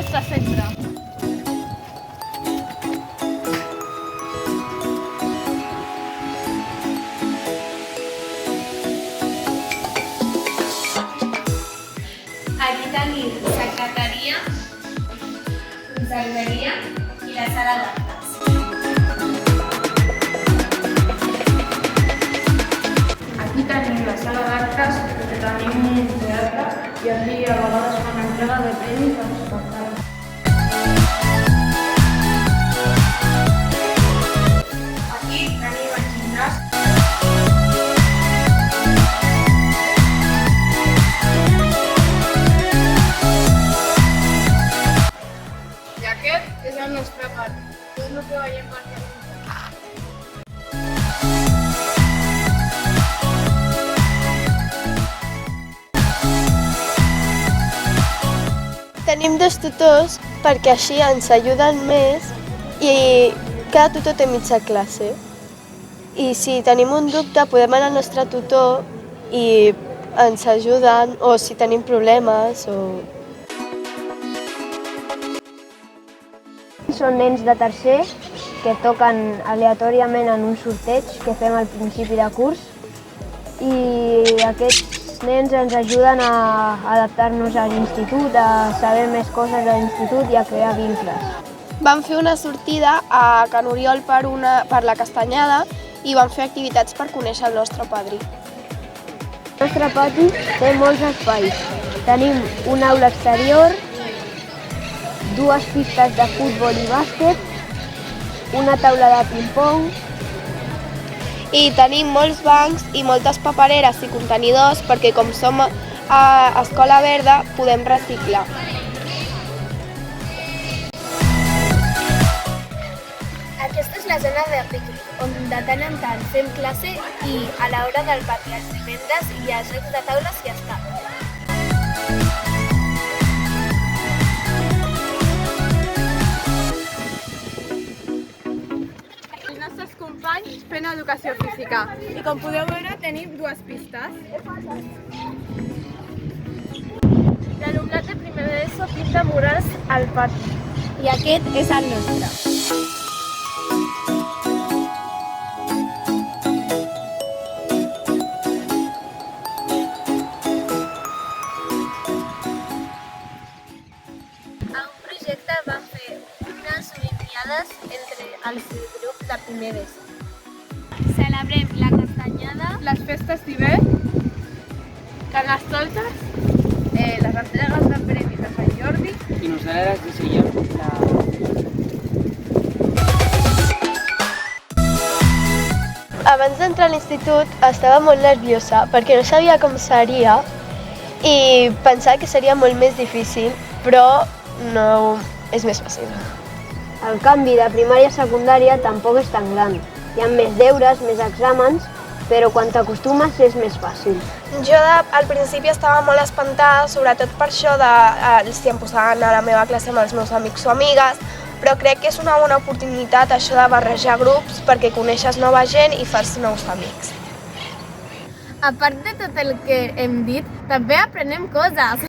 nostre centre. Aquí tenim secretaria, conserveria i la sala d'actes. Aquí tenim la sala d'actes, tenim un teatre i aquí a vegades fan entrega de premis als espectacles. Aquí tenim el gimnàs. I aquest és el nostre pati. Tot el que veiem per aquí. Tenim dos tutors perquè així ens ajuden més i cada tutor té mitja classe. I si tenim un dubte podem anar al nostre tutor i ens ajuden, o si tenim problemes o... Són nens de tercer que toquen aleatòriament en un sorteig que fem al principi de curs i aquests nens ens ajuden a adaptar-nos a l'institut, a saber més coses de l'institut i a crear vincles. Vam fer una sortida a Can Oriol per la Castanyada i vam fer activitats per conèixer el nostre padrí. El nostre pati té molts espais. Tenim una aula exterior, dues pistes de futbol i bàsquet, una taula de ping-pong. I tenim molts bancs i moltes papereres i contenidors perquè com som a Escola Verda podem reciclar. Aquesta és la zona de pícnic, on de tant en tant fem classe i a l'hora del pati els divendres hi ha jocs de taules i escacs. Els nostres companys fent educació física i com podeu veure tenim dues pistes. L'alumnat de primer d'ESO pinta murals al pati i aquest és el nostre. A un projecte vam fer unes olimpiades entre els grups de primer d'ESO. Celebrem la castanyada, Les festes d'hivern, Carnestoltes, les entregues de premis de Sant Jordi. Y nosotras diseñamos la... Abans d'entrar a l'institut estava molt nerviosa perquè no sabia com seria i pensava que seria molt més difícil, però no és més fàcil. El canvi de primària a secundària tampoc és tan gran. Hi ha més deures, més exàmens, però quan t'acostumes és més fàcil. Jo al principi estava molt espantada, sobretot per això de si em posaven a la meva classe amb els meus amics o amigues, però crec que és una bona oportunitat això de barrejar grups perquè coneixes nova gent i fas nous amics. a part de tot el que hem dit, també aprenem coses.